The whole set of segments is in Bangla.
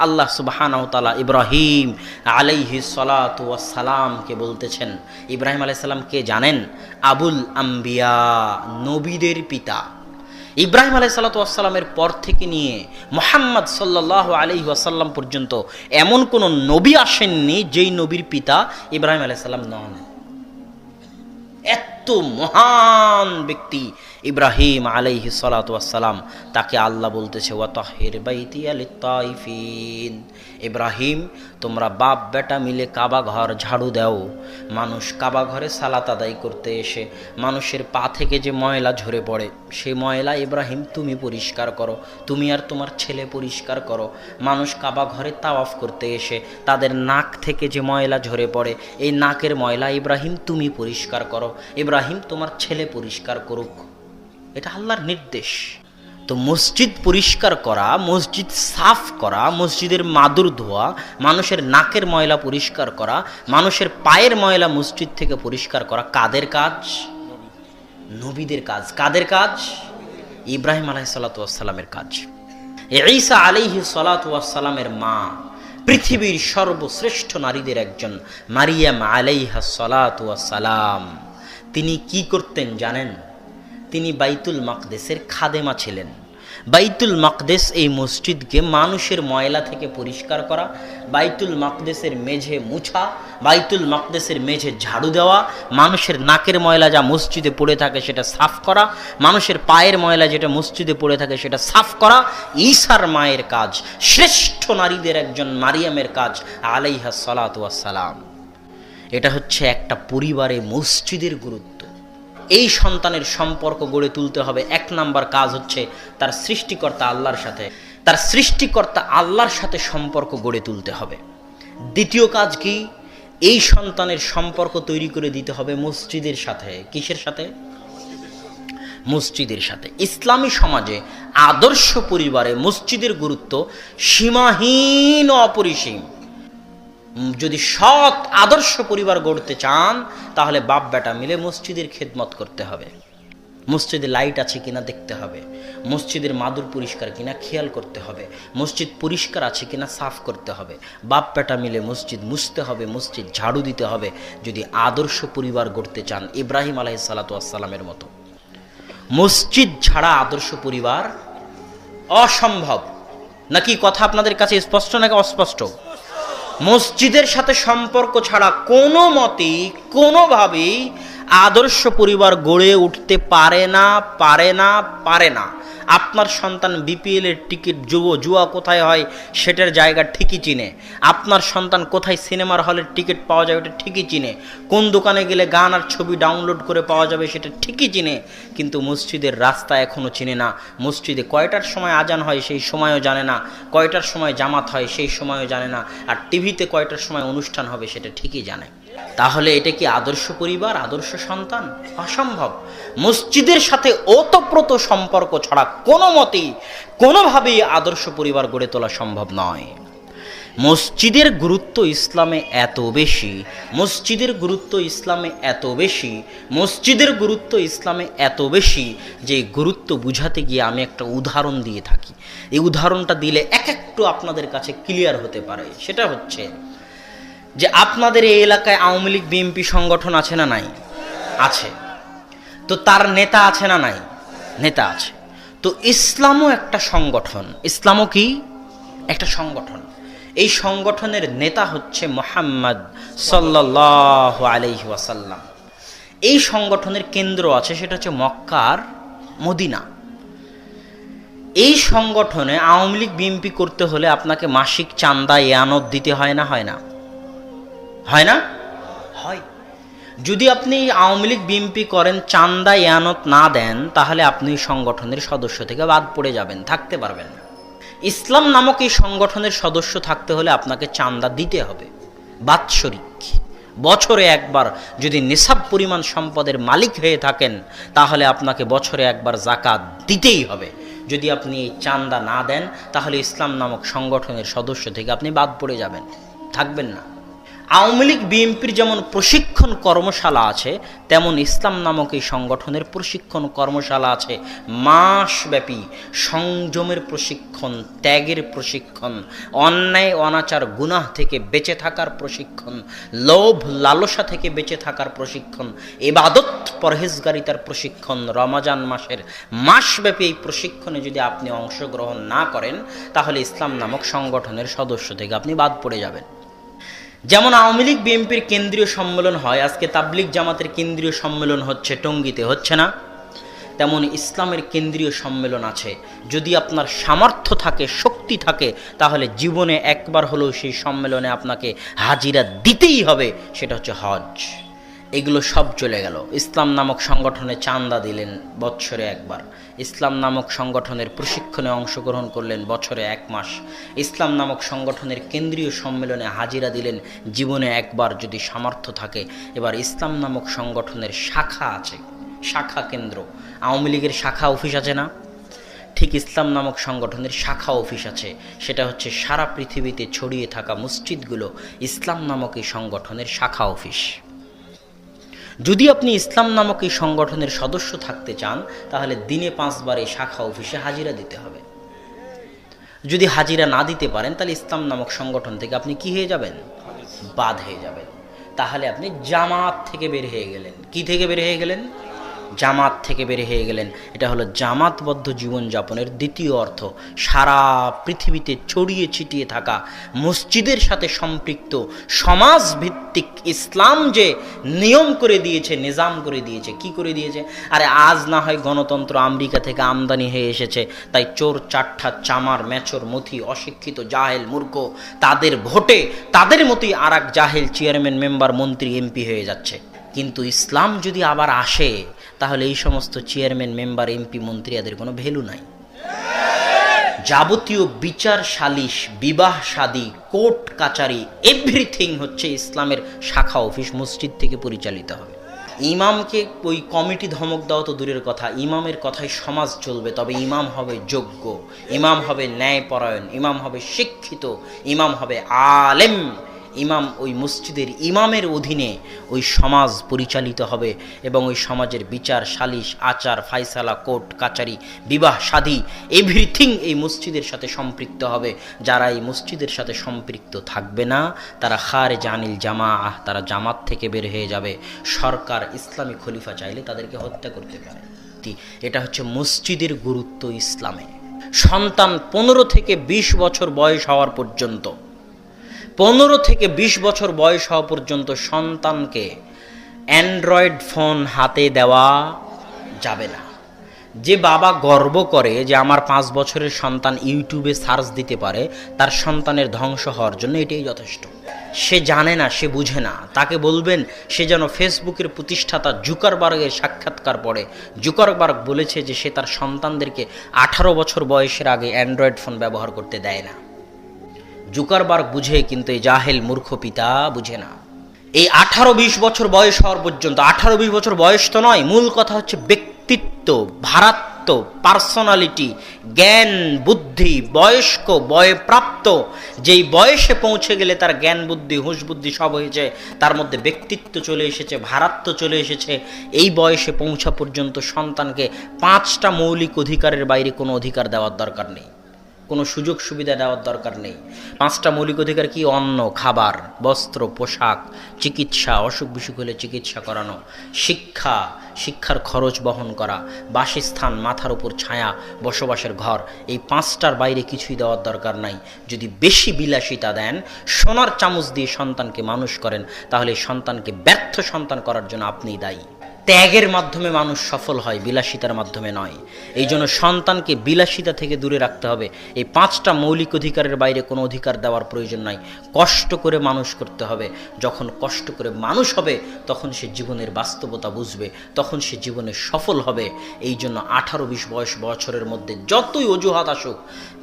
আল্লাহ সুবহানাহু ওয়া তাআলা ইব্রাহিম আলাইহিস সালাতু ওয়াস সালামকে বলতেছেন, ইব্রাহিম আলাইহিস সালাম কে জানেন? আবুল আম্বিয়া, নবীদের পিতা। ইব্রাহিম আলাইহিস সালাতু ওয়াস সালামের পর থেকে নিয়ে মুহাম্মদ সাল্লাল্লাহু আলাইহি ওয়াসাল্লাম পর্যন্ত এমন কোন নবী আসেননি যেই নবীর পিতা ইব্রাহিম আলাইহিস সালাম নন। এত মহান ব্যক্তি ইব্রাহিম আলাইহিস সালাতু ওয়াস সালাম, তাকে আল্লাহ বলতেছে ওয়াতাহির বাইতিয়া লিত্তাইফিন, ইব্রাহিম তোমরা বাপ বেটা মিলে কাবা ঘর ঝাড়ু দাও। মানুষ কাবা ঘরে সালাত আদায় করতে এসে মানুষের পা থেকে যে ময়লা ঝরে পড়ে, সেই ময়লা ইব্রাহিম তুমি পরিষ্কার করো, তুমি আর তোমার ছেলে পরিষ্কার করো। মানুষ কাবা ঘরে তাওয়াফ করতে এসে তাদের নাক থেকে যে ময়লা ঝরে পড়ে, এই নাকের ময়লা ইব্রাহিম তুমি পরিষ্কার করো, ইব্রাহিম তোমার ছেলে পরিষ্কার করুক। এটা আল্লাহর নির্দেশ। তো মসজিদ পরিষ্কার করা, মসজিদ সাফ করা, মসজিদের মাদুর ধোয়া, মানুষের নাকের ময়লা পরিষ্কার করা, মানুষের পায়ের ময়লা মসজিদ থেকে পরিষ্কার করা কাদের কাজ? নবীদের কাজ। কাদের কাজ? ইব্রাহিম আলাইহিস সালাতু ওয়াস সালামের কাজ। ঈসা আলাইহিস সালাতু ওয়াস সালামের মা, পৃথিবীর সর্বশ্রেষ্ঠ নারীদের একজন, মারিয়াম আলাইহাস সালাতু ওয়াস সালাম, তিনি কি করতেন জানেন? তিনি বাইতুল মাকদেসের খাদেমা ছিলেন। বাইতুল মাকদেস এই মসজিদকে মানুষের ময়লা থেকে পরিষ্কার করা, বাইতুল মাকদেসের মেঝে মুছা, বাইতুল মাকদেসের মেঝে ঝাড়ু দেওয়া, মানুষের নাকের ময়লা যা মসজিদে পড়ে থাকে সেটা সাফ করা, মানুষের পায়ের ময়লা যেটা মসজিদে পড়ে থাকে সেটা সাফ করা ঈসার মায়ের কাজ, শ্রেষ্ঠ নারীদের একজন মারিয়ামের কাজ আলাইহাস সালাতু ওয়াস সালাম। এটা হচ্ছে একটা পরিবারে মসজিদের গুরুত্ব। এই সন্তানের সম্পর্ক গড়ে তুলতে হবে। এক নাম্বার কাজ হচ্ছে তার সৃষ্টিকর্তা আল্লাহর সাথে, তার সৃষ্টিকর্তা আল্লাহর সাথে সম্পর্ক গড়ে তুলতে হবে। দ্বিতীয় কাজ কি? এই সন্তানের সম্পর্ক তৈরি করে দিতে হবে মসজিদের সাথে। কিসের সাথে? মসজিদের সাথে। ইসলামী সমাজে আদর্শ পরিবারে মসজিদের গুরুত্ব সীমাহীন ও অপরিসীম। যদি সৎ আদর্শ পরিবার গড়তে চান তাহলে বাপ বেটা মিলে মসজিদের খেদমত করতে হবে। মসজিদে লাইট আছে কিনা দেখতে হবে, মসজিদের মাদুর পরিষ্কার কিনা খেয়াল করতে হবে, মসজিদ পরিষ্কার আছে কিনা সাফ করতে হবে। বাপ বেটা মিলে মসজিদ মুছতে হবে, মসজিদ ঝাড়ু দিতে হবে, যদি আদর্শ পরিবার গড়তে চান ইব্রাহিম আলাইহিস সালাতু ওয়াস সালামের মতো। মসজিদ ছাড়া আদর্শ পরিবার অসম্ভব। নাকি কথা আপনাদের কাছে স্পষ্ট নাকি অস্পষ্ট? মসজিদের সাথে সম্পর্ক ছাড়া কোনো মতেই কোনোভাবেই আদর্শ পরিবার গড়ে উঠতে পারে না, পারে না, পারে না। আপনার সন্তান বিপিএল এর টিকিট জুয়া কোথায় হয় সেটার জায়গা ঠিকই চিনে, আপনার সন্তান কোথায় সিনেমার হলের টিকিট পাওয়া যাবে এটা ঠিকই চিনে, কোন দোকানে গেলে গান আর ছবি ডাউনলোড করে পাওয়া যাবে সেটা ঠিকই চিনে, কিন্তু মসজিদের রাস্তা এখনও চিনে না। মসজিদে কয়টার সময় আজান হয় সেই সময়ও জানে না, কয়টার সময় জামাত হয় সেই সময়ও জানে না, আর টিভিতে কয়টার সময় অনুষ্ঠান হবে সেটা ঠিকই জানে। তাহলে এটা কি আদর্শ পরিবার, আদর্শ সন্তান? অসম্ভব। মসজিদের সাথে ওতপ্রোত সম্পর্ক ছাড়া কোনো মতেই কোনোভাবেই আদর্শ পরিবার গড়ে তোলা সম্ভব নয়। মসজিদের গুরুত্ব ইসলামে এত বেশি, মসজিদের গুরুত্ব ইসলামে এত বেশি, মসজিদের গুরুত্ব ইসলামে এত বেশি যে গুরুত্ব বুঝাতে গিয়ে আমি একটা উদাহরণ দিয়ে থাকি। এই উদাহরণটা দিলে একটু আপনাদের কাছে ক্লিয়ার হতে পারে। সেটা হচ্ছে যে আপনাদের এই এলাকায় আওয়ামী লীগ বিএনপি সংগঠন আছে না নাই? আছে। তো তার নেতা আছে না নাই? নেতা আছে। তো ইসলামও একটা সংগঠন। ইসলামও কি? একটা সংগঠন। এই সংগঠনের নেতা হচ্ছে মুহাম্মদ সাল্লাল্লাহু আলাইহি ওয়াসাল্লাম। এই সংগঠনের কেন্দ্র আছে, সেটা হচ্ছে মক্কা আর মদিনা। এই সংগঠনে আওয়ামী লীগ বিএনপি করতে হলে আপনাকে মাসিক চাঁদা ইয়ানত দিতে হয় না? হয় না? হয় না? হয়। যদি আপনি আওয়ামী লীগ বিএনপি করেন, চাঁদা ইয়ানত না দেন, তাহলে আপনি সংগঠনের সদস্য থেকে বাদ পড়ে যাবেন, থাকতে পারবেন না। ইসলাম নামক এই সংগঠনের সদস্য থাকতে হলে আপনাকে চাঁদা দিতে হবে বাৎসরিক। বছরে একবার যদি নিসাব পরিমাণ সম্পদের মালিক হয়ে থাকেন তাহলে আপনাকে বছরে একবার যাকাত দিতেই হবে। যদি আপনি এই চাঁদা না দেন তাহলে ইসলাম নামক সংগঠনের সদস্য থেকে আপনি বাদ পড়ে যাবেন, থাকবেন না। আওয়ামী লীগ বিএনপির যেমন প্রশিক্ষণ কর্মশালা আছে, তেমন ইসলাম নামক এই সংগঠনের প্রশিক্ষণ কর্মশালা আছে। মাসব্যাপী সংযমের প্রশিক্ষণ, ত্যাগের প্রশিক্ষণ, অন্যায় অনাচার গুনাহ থেকে বেঁচে থাকার প্রশিক্ষণ, লোভ লালসা থেকে বেঁচে থাকার প্রশিক্ষণ, ইবাদত পরহেজগারিতার প্রশিক্ষণ। রমজান মাসের মাসব্যাপী এই প্রশিক্ষণে যদি আপনি অংশগ্রহণ না করেন, তাহলে ইসলাম নামক সংগঠনের সদস্য থেকে আপনি বাদ পড়ে যাবেন। যেমন আওয়ামী লীগ বিএনপির কেন্দ্রীয় সম্মেলন হয়, আজকে তাবলিগ জামাতের কেন্দ্রীয় সম্মেলন হচ্ছে টঙ্গীতে, হচ্ছে না? তেমন ইসলামের কেন্দ্রীয় সম্মেলন আছে। যদি আপনার সামর্থ্য থাকে, শক্তি থাকে, তাহলে জীবনে একবার হলেও সেই সম্মেলনে আপনাকে হাজিরা দিতেই হবে, সেটা হচ্ছে হজ। এগুলো সব চলে গেল। ইসলাম নামক সংগঠনে চাঁদা দিলেন বছরে একবার, ইসলাম নামক সংগঠনের প্রশিক্ষণে অংশগ্রহণ করলেন বছরে 1 মাস, ইসলাম নামক সংগঠনের কেন্দ্রীয় সম্মেলনে হাজিরা দিলেন জীবনে একবার যদি সামর্থ্য থাকে। এবার ইসলাম নামক সংগঠনের শাখা আছে, শাখা কেন্দ্র। আওয়ামী লীগের শাখা অফিস আছে না? ঠিক ইসলাম নামক সংগঠনের শাখা অফিস আছে। সেটা হচ্ছে সারা পৃথিবীতে ছড়িয়ে থাকা মসজিদগুলো ইসলাম নামক এই সংগঠনের শাখা অফিস। যদি আপনি ইসলাম নামক এই সংগঠনের সদস্য থাকতে চান, তাহলে দিনে 5 বার এই শাখা অফিসে হাজিরা দিতে হবে। যদি হাজিরা না দিতে পারেন, তাহলে ইসলাম নামক সংগঠন থেকে আপনি কি হয়ে যাবেন? বাদ হয়ে যাবেন। তাহলে আপনি জামাত থেকে বের হয়ে গেলেন। কি থেকে বের হয়ে গেলেন? জামাত থেকে বের হয়ে গেলেন। এটা হলো জামাতবদ্ধ জীবনযাপনের দ্বিতীয় অর্থ। সারা পৃথিবীতে ছড়িয়ে ছিটিয়ে থাকা মসজিদের সাথে সম্পৃক্ত সমাজ ভিত্তিক ইসলাম যে নিয়ম করে দিয়েছে, নিজাম করে দিয়েছে। কি করে দিয়েছে? আরে আজ না হয় গণতন্ত্র আমেরিকা থেকে আমদানি হয়ে এসেছে, তাই চোর চাট্টা চামার মেচর মথি অশিক্ষিত জাহেল মূর্খ তাদের ভোটে তাদের মতোই আর এক জাহেল চেয়ারম্যান মেম্বার মন্ত্রী এমপি হয়ে যাচ্ছে। কিন্তু ইসলাম যদি আবার আসে, তাহলে এই সমস্ত চেয়ারম্যান মেম্বার এমপি মন্ত্রী এদের কোনো ভ্যালু নাই। যাবতীয় বিচার সালিশ, বিবাহ শাদী, কোর্ট কাচারি, এভরিথিং হচ্ছে ইসলামের শাখা অফিস মসজিদ থেকে পরিচালিত হবে। ইমামকে ওই কমিটি ধমক দেওয়া তো দূরের কথা, ইমামের কথায় সমাজ চলবে। তবে ইমাম হবে যোগ্য, ইমাম হবে ন্যায়পরায়ণ, ইমাম হবে শিক্ষিত, ইমাম হবে আলেম। ইমাম ওই মসজিদের ইমামের অধীনে ওই সমাজ পরিচালিত হবে এবং ওই সমাজের বিচার সালিশ, আচার ফায়সালা, কোর্ট কাচারি, বিবাহ শাদী এভরিথিং এই মসজিদের সাথে সম্পৃক্ত হবে। যারা এই মসজিদের সাথে সম্পৃক্ত থাকবে না, তারা খারেজ আনিল জামাআহ, তারা জামাত থেকে বের হয়ে যাবে। সরকার ইসলামী খলিফা চাইলে তাদেরকে হত্যা করতে পারে। এটা হচ্ছে মসজিদের গুরুত্ব ইসলামে। সন্তান 15 থেকে 20 বছর বয়স হওয়ার পর্যন্ত, 15 থেকে 20 বছর বয়স হওয়া পর্যন্ত সন্তানকে অ্যান্ড্রয়েড ফোন হাতে দেওয়া যাবে না। যে বাবা গর্ব করে যে আমার 5 বছরের সন্তান ইউটিউবে সার্চ দিতে পারে, তার সন্তানের ধ্বংস হওয়ার জন্য এটাই যথেষ্ট। সে জানে না, সে বুঝে না, তাকে বলবেন সে যেন ফেসবুকের প্রতিষ্ঠাতা জুকারবার্গের সাক্ষাৎকার পড়ে। জুকারবার্গ বলেছে যে সে তার সন্তানদেরকে 18 বছর বয়সের আগে অ্যান্ড্রয়েড ফোন ব্যবহার করতে দেয় না। জুকারবার্গ বুঝে, কিন্তু এই জাহেল মূর্খ পিতা বুঝে না। এই 18-20 বছর বয়স হওয়ার পর্যন্ত, 18-20 বছর বয়স তো নয়, মূল কথা হচ্ছে ব্যক্তিত্ব, ভারাত্ম, পার্সোনালিটি, জ্ঞান বুদ্ধি, বয়স্ক বয়প্রাপ্ত। যেই বয়সে পৌঁছে গেলে তার জ্ঞান বুদ্ধি হুঁশ বুদ্ধি সব হয়েছে, তার মধ্যে ব্যক্তিত্ব চলে এসেছে, ভারাত্ম চলে এসেছে, এই বয়সে পৌঁছা পর্যন্ত সন্তানকে 5টা মৌলিক অধিকারের বাইরে কোনো অধিকার দেওয়ার দরকার নেই, কোনো সুযোগ সুবিধা দেওয়ার দরকার নেই। 5টা মৌলিক অধিকার কি? অন্ন, খাবার, বস্ত্র, পোশাক, চিকিৎসা, অসুখ বিসুখ হলে চিকিৎসা করানো, শিক্ষা, শিক্ষার খরচ বহন করা, বাসস্থান, মাথার উপর ছায়া, বসবাসের ঘর। এই 5টার বাইরে কিছুই দেওয়ার দরকার নাই। যদি বেশি বিলাসিতা দেন, সোনার চামচ দিয়ে সন্তানকে মানুষ করেন, তাহলে সন্তানকে ব্যর্থ সন্তান করার জন্য আপনিই দায়ী। ত্যাগের মাধ্যমে মানুষ সফল হয়, বিলাসিতার মাধ্যমে নয়। এই জন্য সন্তানকে বিলাসিতা থেকে দূরে রাখতে হবে। এই 5টা মৌলিক অধিকারের বাইরে কোনো অধিকার দেওয়ার প্রয়োজন নাই। কষ্ট করে মানুষ করতে হবে। যখন কষ্ট করে মানুষ হবে, তখন সে জীবনের বাস্তবতা বুঝবে, তখন সে জীবনে সফল হবে। এই জন্য 18-20 বছরের মধ্যে যতই অজুহাত আসুক,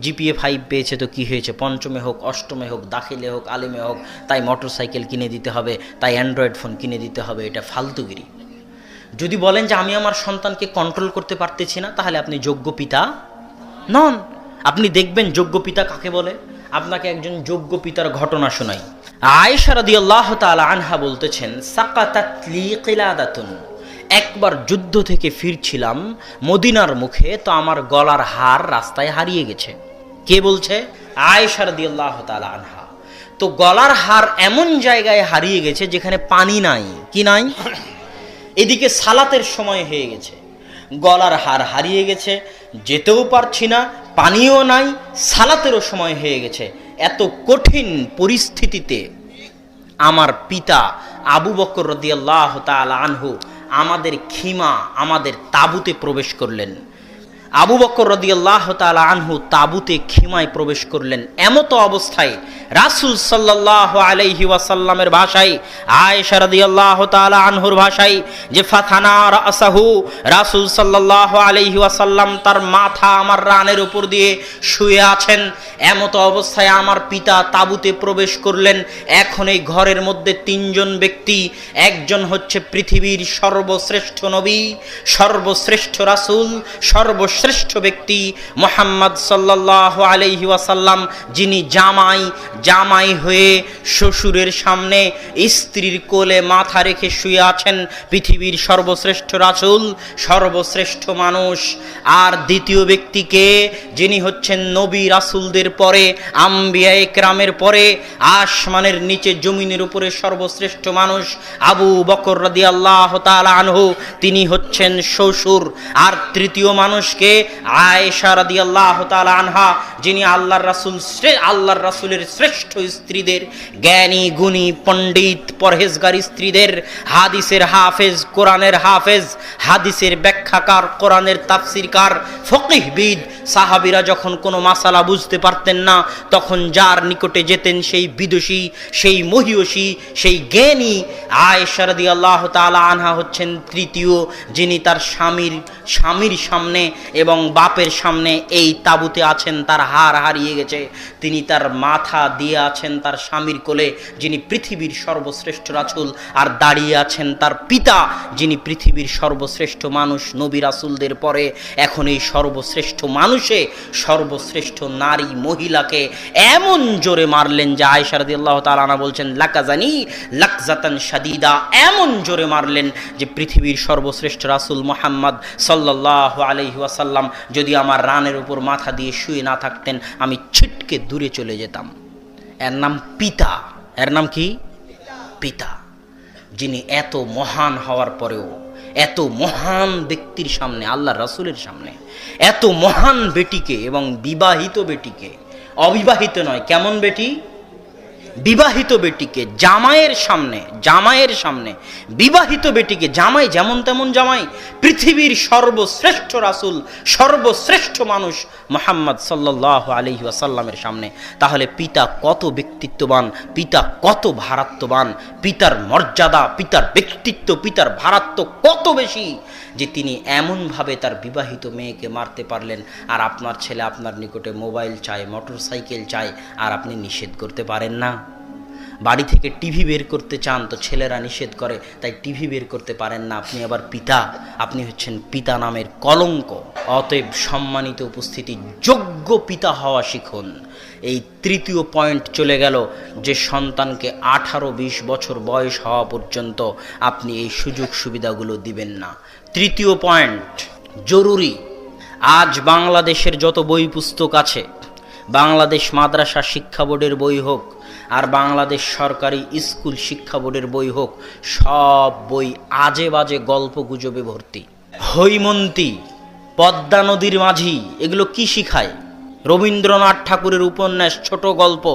জিপিএ 5 পেয়েছে তো কি হয়েছে, পঞ্চমে হোক, অষ্টমে হোক, দাখিলে হোক, আলিমে হোক, তাই মোটরসাইকেল কিনে দিতে হবে, তাই অ্যান্ড্রয়েড ফোন কিনে দিতে হবে, এটা ফালতুগিরি। যদি বলেন যে আমি আমার সন্তানকে কন্ট্রোল করতে পারতেছি না, তাহলে আপনি যোগ্য পিতা নন। আপনি দেখবেন যোগ্য পিতা কাকে বলে। আপনাকে একজন যোগ্য পিতার ঘটনা শোনাই। আয়েশা রাদিয়াল্লাহু তাআলা আনহা বলতেছেন, সাকাতাত লি কিলাদাতুন, একবার যুদ্ধ থেকে ফিরছিলাম মদিনার মুখে, তো আমার গলার হার রাস্তায় হারিয়ে গেছে। কে বলছে? আয়েশা রাদিয়াল্লাহু তাআলা আনহা। তো গলার হার এমন জায়গায় হারিয়ে গেছে যেখানে পানি নাই। কি নাই? এদিকে সালাতের সময় হয়ে গেছে, গলার হার হারিয়ে গেছে, যেতেও পারছি না, পানিও নাই, সালাতেরও সময় হয়ে গেছে। এত কঠিন পরিস্থিতিতে আমার পিতা আবু বকর রাদিয়াল্লাহু তাআলা আনহু আমাদের খিমা, আমাদের তাঁবুতে প্রবেশ করলেন। আবু বকর রাদিয়াল্লাহু তাআলা আনহু তাঁবুতে খিমায় প্রবেশ করলেন। এমতো অবস্থায় রাসূল সাল্লাল্লাহু আলাইহি ওয়াসাল্লামের ভাষায়, আয়েশা রাদিয়াল্লাহু তাআলা আনহুর ভাষায়, যে ফাথানা রাসাহু, রাসূল সাল্লাল্লাহু আলাইহি ওয়াসাল্লাম তার মাথা আমার রানের উপর দিয়ে শুয়ে আছেন। এমতো অবস্থায় আমার পিতা তাঁবুতে প্রবেশ করলেন। এখন এই ঘরের মধ্যে তিনজন ব্যক্তি, একজন হচ্ছে পৃথিবীর সর্বশ্রেষ্ঠ নবী, সর্বশ্রেষ্ঠ রাসূল, সর্বশ্রেষ্ঠ ব্যক্তি মুহাম্মদ সাল্লাল্লাহু আলাইহি ওয়াসাল্লাম, যিনি জামাই হয়ে শ্বশুরের সামনে স্ত্রীর কোলে মাথা রেখে শুয়ে আছেন, পৃথিবীর সর্বশ্রেষ্ঠ রাসূল, সর্বশ্রেষ্ঠ মানুষ। আর দ্বিতীয় ব্যক্তিকে, যিনি হচ্ছেন নবী রাসূলদের পরে, আম্বিয়া ইকরামের পরে, আসমানের নিচে জমিনের উপরে সর্বশ্রেষ্ঠ মানুষ আবু বকর রাদিয়াল্লাহু তাআলা আনহু, তিনি হচ্ছেন শ্বশুর। আর তৃতীয় মানুষকে আয়েশা রাদিয়াল্লাহু তাআলা আনহা, যিনি আল্লাহর রাসূলের শ্রেষ্ঠ স্ত্রীদের, জ্ঞানী গুণী পণ্ডিত পরহেজগার স্ত্রীদের, হাদিসের হাফেজ, কোরআনের হাফেজ, হাদিসের ব্যাখ্যাকার, কোরআনের তাফসীরকার, ফকিহবিদ। সাহাবীরা যখন কোনো মাসালা বুঝতে পারতেন না, তখন যার নিকটে যেতেন সেই বিদুষী, সেই মহিয়সী, সেই জ্ঞানী আয়েশা রাদিয়াল্লাহু তাআলা আনহা হচ্ছেন তৃতীয়, যিনি তার স্বামীর সামনে এবং বাপের সামনে এই তাঁবুতে আছেন। তার হার হারিয়ে গেছে, তিনি তার মাথা দিয়ে আছেন তার স্বামীর কোলে, যিনি পৃথিবীর সর্বশ্রেষ্ঠ রাসূল। আর দাঁড়িয়ে আছেন তার পিতা, যিনি পৃথিবীর সর্বশ্রেষ্ঠ মানুষ নবী রাসূলদের পরে। এখন এই সর্বশ্রেষ্ঠ মানুষে সর্বশ্রেষ্ঠ নারী মহিলাকে এমন জোরে মারলেন যে আয়েশা রাদিয়াল্লাহু তাআলা আনহা বলছেন, লাকাজানি লাকজাতান শাদীদা, এমন জোরে মারলেন যে পৃথিবীর সর্বশ্রেষ্ঠ রাসূল মুহাম্মদ সাল্লাল্লাহু আলাইহি ওয়াসাল্লাম যদি আমার রানের উপর মাথা দিয়ে শুয়ে না থাকতেন, আমি ছিটকে দূরে চলে যেতাম। এর নাম পিতা। এর নাম কি? পিতা। যিনি এত মহান হওয়ার পরেও, এত মহান ব্যক্তির সামনে, আল্লাহর রাসূলের সামনে, এত মহান বেটিকে, এবং বিবাহিত বেটিকে, অবিবাহিত নয়, কেমন বেটি? বিবাহিত বেটিকে জামাইয়ের সামনে বিবাহিত বেটিকে, জামাই যেমন তেমন জামাই, পৃথিবীর সর্বশ্রেষ্ঠ রাসূল, সর্বশ্রেষ্ঠ মানুষ মুহাম্মদ সাল্লাল্লাহু আলাইহি ওয়াসাল্লামের সামনে। তাহলে পিতা কত ব্যক্তিত্ববান, পিতা কত ভারাত্ববান, পিতার মর্যাদা, পিতার ব্যক্তিত্ব, পিতার ভারাত্ব কত বেশি যে তিনি এমনভাবে তার বিবাহিত মেয়েকে মারতে পারলেন। আর আপনার ছেলে আপনার নিকটে মোবাইল চায়, মোটর সাইকেল চায়, আর আপনি নিষেধ করতে পারেন না। বাড়ি থেকে টিভি বের করতে চান তো ছেলেরা নিষেধ করে, তাই টিভি বের করতে পারেন না। আপনি আবার পিতা, আপনি হচ্ছেন পিতা নামের কলঙ্ক। অতএব সম্মানিত উপস্থিতি, যোগ্য পিতা হওয়া শিখুন। এই তৃতীয় পয়েন্ট চলে গেল যে সন্তানকে 18-20 বছর বয়স হওয়া পর্যন্ত আপনি এই সুযোগ সুবিধাগুলো দিবেন না। তৃতীয় পয়েন্ট জরুরি। আজ বাংলাদেশের যত বই পুস্তক আছে, বাংলাদেশ মাদ্রাসা শিক্ষা বোর্ডের বই হোক আর বাংলাদেশ সরকারি স্কুল শিক্ষা বোর্ডের বই হোক, সব বই আজে বাজে গল্প গুজবে ভর্তি। হৈমন্তী, পদ্মা নদীর মাঝি, এগুলো কি শিখায়? রবীন্দ্রনাথ ঠাকুরের উপন্যাস, ছোট গল্প,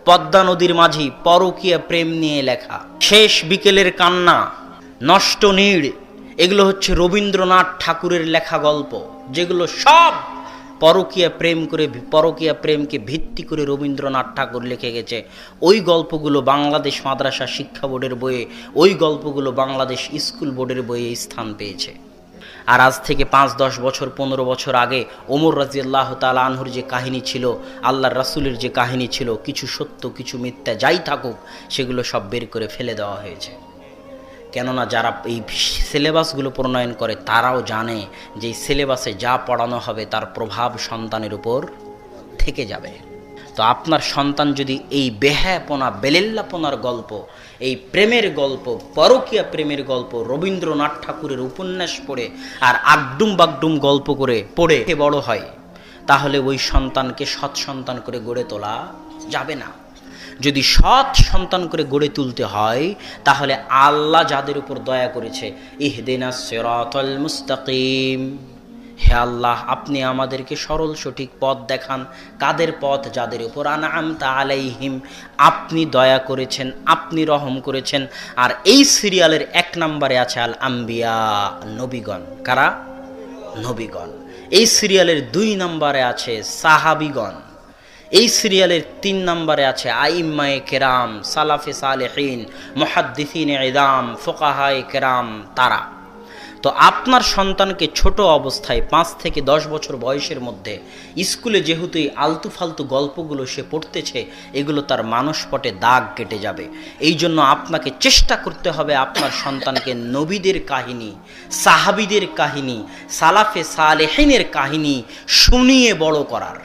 পদ্মা নদীর মাঝি, পরকীয়া প্রেম নিয়ে লেখা। শেষ বিকেলের কান্না, নষ্ট নীড়, এগুলো হচ্ছে রবীন্দ্রনাথ ঠাকুরের লেখা গল্প, যেগুলো সব পরকীয়া প্রেমকে ভিত্তি করে রবীন্দ্রনাথ ঠাকুর লিখে গেছে। ওই গল্পগুলো বাংলাদেশ মাদ্রাসা শিক্ষা বোর্ডের বইয়ে, ওই গল্পগুলো বাংলাদেশ স্কুল বোর্ডের বইয়ে স্থান পেয়েছে। আর আজ থেকে 5-10 বছর 15 বছর আগে ওমর রাদিয়াল্লাহু তাআলা আনহুর যে কাহিনী ছিল, আল্লাহর রাসূলের যে কাহিনী ছিল, কিছু সত্য কিছু মিথ্যা যাই থাকুক, সেগুলো সব বের করে ফেলে দেওয়া হয়েছে। কেননা যারা এই সিলেবাসগুলো প্রণয়ন করে তারাও জানে যে এই সিলেবাসে যা পড়ানো হবে তার প্রভাব সন্তানের উপর থেকে যাবে। তো আপনার সন্তান যদি এই বেহায়াপনা বেলেল্লাপনার গল্প, এই প্রেমের গল্প, পরকীয়া প্রেমের গল্প, রবীন্দ্রনাথ ঠাকুরের উপন্যাস পড়ে আর আগডুম বাগডুম গল্প করে পড়ে বড় হয়, তাহলে ওই সন্তানকে সৎ সন্তান করে গড়ে তোলা যাবে না। যদি সৎ সন্তান করে গড়ে তুলতে হয়, তাহলে আল্লাহ যাদের উপর দয়া করেছে, ইহদিনাস সিরাতাল মুস্তাকিম, হে আল্লাহ আপনি আমাদেরকে সরল সঠিক পথ দেখান। কাদের পথ? যাদের উপর আনআমতা আলাইহিম, আপনি দয়া করেছেন, আপনি রহম করেছেন। আর এই সিরিয়ালের 1 নম্বরে আছে আল আম্বিয়া, নবীগণ। কারা? নবীগণ। এই সিরিয়ালের 2 নম্বরে আছে সাহাবীগণ। এই সিরিয়ালের 3 নম্বরে আছে আইম্মায়ে কেরাম, সালাফে সালেহিন, মুহাদ্দিসিনে ইদাম, ফুকাহায়ে কেরাম, তারা। তো আপনার সন্তানকে ছোট অবস্থায় 5 থেকে 10 বছর বয়সের মধ্যে স্কুলে যেহেতু এই আলতু ফালতু গল্পগুলো সে পড়তেছে, এগুলো তার মানসপটে দাগ কেটে যাবে। এই জন্য আপনাকে চেষ্টা করতে হবে আপনার সন্তানকে নবীদের কাহিনী, সাহাবীদের কাহিনী, সালাফে সালেহিনের কাহিনী শুনিয়ে বড় করার।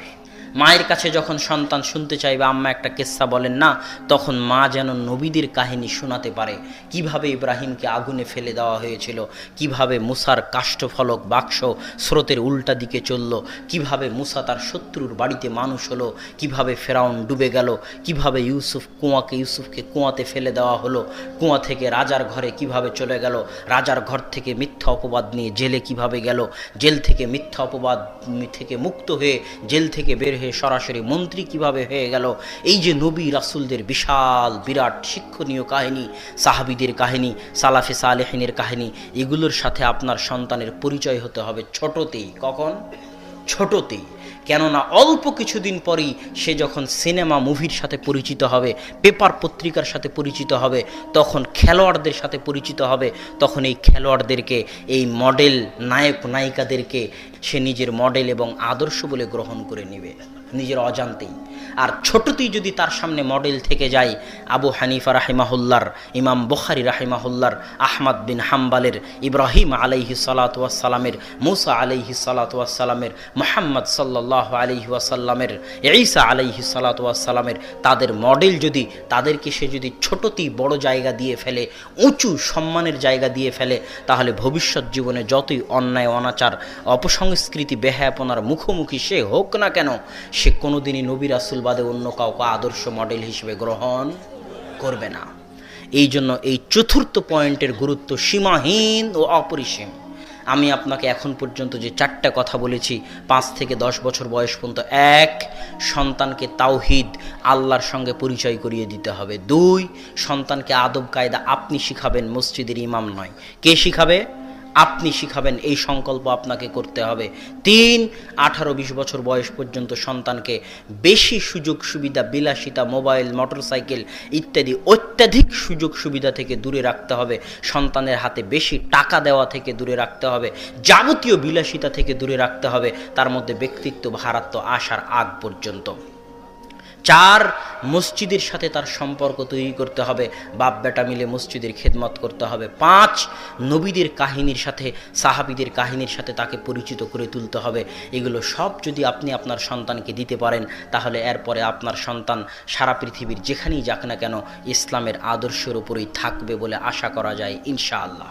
মায়ের কাছে যখন সন্তান শুনতে চাইবে, আম্মা একটা কিস্সা বলেন না, তখন মা যেন নবীদের কাহিনী শোনাতে পারে। কিভাবে ইব্রাহিমকে আগুনে ফেলে দেওয়া হয়েছিল, কিভাবে মুসার কাষ্ঠফলক বাক্স স্রোতের উল্টা দিকে চলল, কিভাবে মুসা তার শত্রুর বাড়িতে মানুষ হলো, কিভাবে ফেরাউন ডুবে গেল, কিভাবে ইউসুফকে কুয়াতে ফেলে দেওয়া হলো, কুয়া থেকে রাজার ঘরে কিভাবে চলে গেল, রাজার ঘর থেকে মিথ্যা অপবাদ নিয়ে জেলে কিভাবে গেল, জেল থেকে মিথ্যা অপবাদ থেকে মুক্ত হয়ে জেল থেকে বের হয়ে সরাসরি মন্ত্রী কিভাবে হয়ে গেল। এই যে নবী রাসূলদের বিশাল বিরাট শিক্ষণীয় কাহিনী, সাহাবীদের কাহিনী, সালাফে সালেহিনের কাহিনী, এগুলোর সাথে আপনার সন্তানের পরিচয় হতে হবে ছোটতেই। কখন? ছোটতেই। কেননা অল্প কিছুদিন পরেই সে যখন সিনেমা মুভির সাথে পরিচিত হবে, পেপার পত্রিকার সাথে পরিচিত হবে, তখন খেলোয়াড়দের সাথে পরিচিত হবে, তখন এই খেলোয়াড়দেরকে, এই মডেল নায়ক নায়িকাদেরকে সে নিজের মডেল এবং আদর্শ বলে গ্রহণ করে নেবে নিজের অজান্তেই। আর ছোটতেই যদি তার সামনে মডেল থেকে যায় আবু হানিফা রাহিমাহুল্লাহর, ইমাম বুখারী রাহিমাহুল্লাহর, আহমদ বিন হাম্বালের, ইব্রাহিম আলাইহিস সালাতু ওয়াস সালামের, মুসা আলাইহিস সালাতু ওয়াস সালামের, মুহাম্মদ সাল্লাল্লাহু আলাইহি ওয়াসাল্লামের, ঈসা আলাইহিস সালাতু ওয়াস সালামের, তাদের মডেল যদি, তাদেরকে সে যদি ছোটতেই বড় জায়গা দিয়ে ফেলে, উঁচু সম্মানের জায়গা দিয়ে ফেলে, তাহলে ভবিষ্যৎ জীবনে যতই অন্যায় অনাচার অপসংস্কৃতি বেহায়াপনার মুখোমুখি সে হোক না কেন, সে কোনোদিনই নবী রাসূল বাদে অন্য কাউকে আদর্শ মডেল হিসেবে গ্রহণ করবে না। এই জন্য এই চতুর্থ পয়েন্টের গুরুত্ব সীমাহীন ও অপরিসীম। আমি আপনাকে এখন পর্যন্ত যে 4টা কথা বলেছি, 5 থেকে 10 বছর বয়স পর্যন্ত, 1, সন্তানকে তাওহীদ আল্লাহর সঙ্গে পরিচয় করিয়ে দিতে হবে। 2, সন্তানকে আদব কায়দা আপনি শিখাবেন, মসজিদের ইমাম নয়। কে শিখাবে? আপনি শিখাবেন, এই সংকল্প আপনাকে করতে হবে। 3, 18-20 বছর বয়স পর্যন্ত সন্তানকে বেশি সুযোগ সুবিধা, বিলাসিতা, মোবাইল, মোটরসাইকেল ইত্যাদি অত্যাধিক সুযোগ সুবিধা থেকে দূরে রাখতে হবে। সন্তানের হাতে বেশি টাকা দেওয়া থেকে দূরে রাখতে হবে, যাবতীয় বিলাসিতা থেকে দূরে রাখতে হবে, তার মধ্যে ব্যক্তিত্ব ভারাত্ব আসার আগ পর্যন্ত। 4, মসজিদের সাথে তার সম্পর্ক তৈরি করতে হবে, বাপ বেটা মিলে মসজিদের খেদমত করতে হবে। 5, নবীদের কাহিনীর সাথে, সাহাবীদের কাহিনীর সাথে তাকে পরিচিত করে তুলতে হবে। এগুলো সব যদি আপনি আপনার সন্তানকে দিতে পারেন, তাহলে এরপরে আপনার সন্তান সারা পৃথিবীর যেখানেই যাক না কেন ইসলামের আদর্শের উপরেই থাকবে বলে আশা করা যায় ইনশাআল্লাহ।